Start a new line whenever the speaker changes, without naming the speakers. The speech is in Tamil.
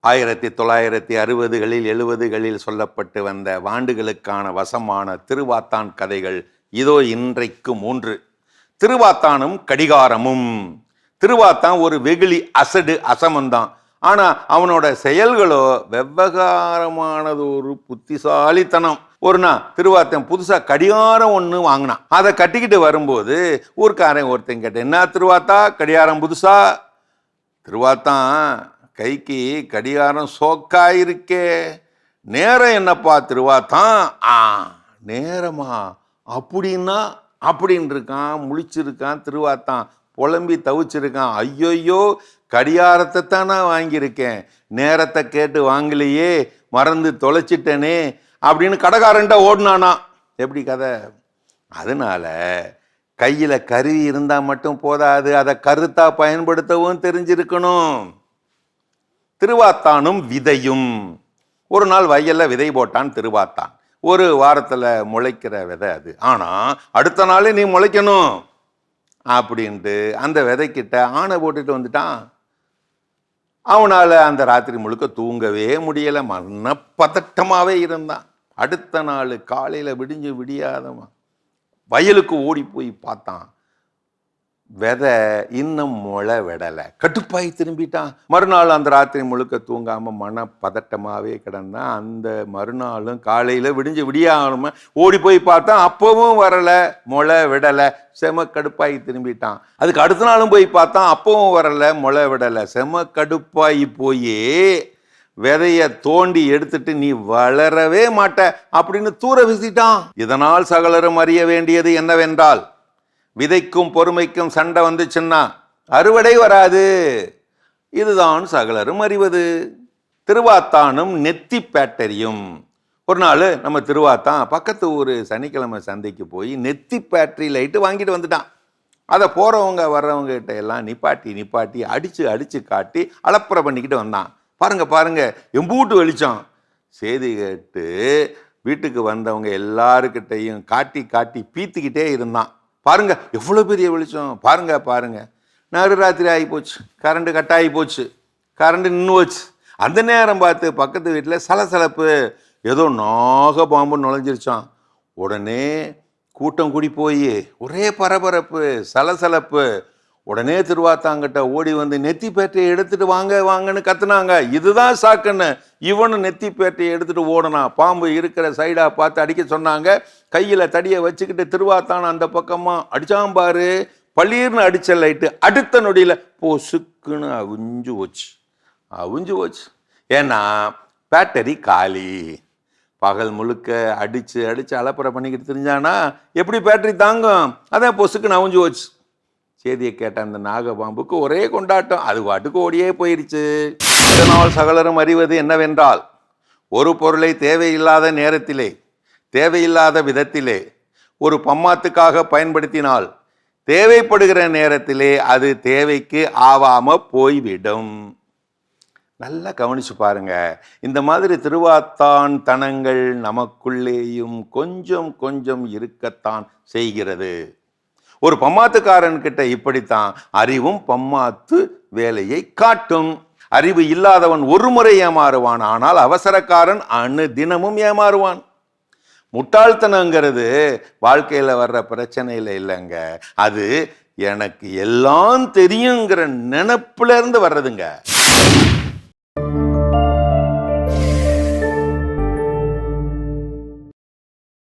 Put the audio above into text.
1960களில் 70களில் சொல்லப்பட்டு வந்த வாண்டுகளுக்கான வசமான திருவாத்தான் கதைகள் இதோ இன்றைக்கு 3. திருவாத்தானும் கடிகாரமும். திருவாத்தான் ஒரு வெகுளி, அசடு, அசமந்தான். ஆனா அவனோட செயல்களோ வெவ்வகாரமானது, ஒரு புத்திசாலித்தனம். ஒரு நாள் திருவாத்தன் புதுசா கடிகாரம் ஒண்ணு வாங்கினான். அதை கட்டிக்கிட்டு வரும்போது ஊர்க்காரன் ஒருத்தன் கேட்டேன், என்ன திருவாத்தா கடிகாரம் புதுசா? திருவாத்தான், கைக்கு கடிகாரம் சோக்காயிருக்கே, நேரம் என்னப்பா திருவாத்தான்? நேரமா அப்படின்னா அப்படின்னு இருக்கான், முழிச்சிருக்கான். திருவாத்தான் புலம்பி தவிச்சிருக்கான், ஐயோயோ கடிகாரத்தை தான் நான் வாங்கியிருக்கேன், நேரத்தை கேட்டு வாங்கலையே, மறந்து தொலைச்சிட்டனே அப்படின்னு கடைக்காரன்ட்ட ஓடினானா. எப்படி கதை? அதனால கையில கருவி இருந்தா மட்டும் போதாது, அதை கருத்தா பயன்படுத்தவும் தெரிஞ்சிருக்கணும். திருவாத்தானும் விதையும். ஒரு நாள் வயல்ல விதை போட்டான் திருவாத்தான். ஒரு வாரத்துல முளைக்கிற விதை அது. ஆனா அடுத்த நாளே நீ முளைக்கணும் அப்படின்ட்டு அந்த விதைக்கிட்ட ஆணை போட்டுட்டு வந்துட்டான். அவனால அந்த ராத்திரி முழுக்க தூங்கவே முடியல, மனப்பதட்டமாவே இருந்தான். அடுத்த நாள் காலையில விடிஞ்சு விடியாதவன் வயலுக்கு ஓடி போய் பார்த்தான், விதை இன்னும் முளை விடலை. கட்டுப்பாய் திரும்பிட்டான். மறுநாள் அந்த ராத்திரி முழுக்க தூங்காம மனப்பதட்டமாவே கிடந்தான். அந்த மறுநாளும் காலையில விடிஞ்சு விடியாம ஓடி போய் பார்த்தான், அப்பவும் வரல, முளை விடலை. செம கடுப்பாய் திரும்பிட்டான். அதுக்கு அடுத்த நாளும் போய் பார்த்தான், அப்பவும் வரல, முளை விடலை. செம கடுப்பாய் போயே விதைய தோண்டி எடுத்துட்டு நீ வளரவே மாட்ட அப்படின்னு தூர வீசிட்டான். இதனால் சகலரும் அறிய வேண்டியது என்னவென்றால், விதைக்கும் பொறுமைக்கும் சண்டை வந்துச்சுன்னா அறுவடை வராது. இதுதான் சகலரும் அறிவது. திருவாத்தானும் நெத்தி பேட்டரியும். ஒரு நாள் நம்ம திருவாத்தான் பக்கத்து ஊர் சனிக்கிழமை சந்தைக்கு போய் நெத்தி பேட்டரி லைட்டு வாங்கிட்டு வந்துட்டான். அதை போறவங்க வர்றவங்க கிட்ட எல்லாம் நிப்பாட்டி அடிச்சு காட்டி அலப்பறை பண்ணிக்கிட்டு வந்தான். பாருங்க எம்பூட்டு வெளிச்சம். செய்தி கேட்டு வீட்டுக்கு வந்தவங்க எல்லாருக்கிட்டையும் காட்டி பீத்துக்கிட்டே இருந்தான். பாருங்க எவ்வளவு பெரிய வெளிச்சம், பாருங்க. நடுராத்திரி ஆகி போச்சு, கரண்ட் கட் ஆகி போச்சு, கரண்ட் நின்று போச்சு. அந்த நேரம் பார்த்து பக்கத்து வீட்டில் சலசலப்பு, ஏதோ நாக பாம்பு நுழைஞ்சிருச்சான். உடனே கூட்டம் கூடி போய் ஒரே பரபரப்பு, சலசலப்பு. உடனே திருவாத்தாங்கிட்ட ஓடி வந்து நெத்தி பேட்டையை எடுத்துட்டு வாங்கன்னு கத்துனாங்க. இதுதான் சாக்குன்னு இவனும் நெத்தி பேட்டையை எடுத்துட்டு ஓடனா. பாம்பு இருக்கிற சைடா பார்த்து அடிக்க சொன்னாங்க. கையில தடியை வச்சுக்கிட்டு திருவாத்தான் அந்த பக்கமா அடிச்சாம்பாரு. பள்ளீர்னு அடிச்ச லைட்டு அடுத்த நொடியில பொசுக்குன்னு அவிஞ்சு போச்சு. ஏன்னா பேட்டரி காலி. பகல் முழுக்க அடிச்சு அலப்பறை பண்ணிக்கிட்டு தெரிஞ்சானா எப்படி பேட்டரி தாங்கும்? அதான் பொசுக்குன்னு அவிஞ்சு போச்சு. செய்தியை கேட்ட அந்த நாகபாம்புக்கு ஒரே கொண்டாட்டம், அது பாட்டுக்கு ஓடியே போயிருச்சு. இதனால் சகலரும் அறிவது என்னவென்றால், ஒரு பொருளை தேவையில்லாத நேரத்திலே, தேவையில்லாத விதத்திலே ஒரு பம்மாத்துக்காக பயன்படுத்தினால் தேவைப்படுகிற நேரத்திலே அது தேவைக்கு ஆவாம போய்விடும். நல்லா கவனிச்சு பாருங்க. இந்த மாதிரி திருவாத்தான் தனங்கள் நமக்குள்ளேயும் கொஞ்சம் இருக்கத்தான் செய்கிறது. ஒரு பம்மாத்துக்காரன் கிட்ட இப்படித்தான் அறிவும் பம்மாத்து வேலையை காட்டும். அறிவு இல்லாதவன் ஒரு முறை ஏமாறுவான், ஆனால் அவசரக்காரன் தினமும் ஏமாறுவான். முட்டாள்தனங்கிறது வாழ்க்கையில வர்ற பிரச்சனையில இல்லைங்க, அது எனக்கு எல்லாம் தெரியுங்கிற நினைப்புல இருந்து வர்றதுங்க.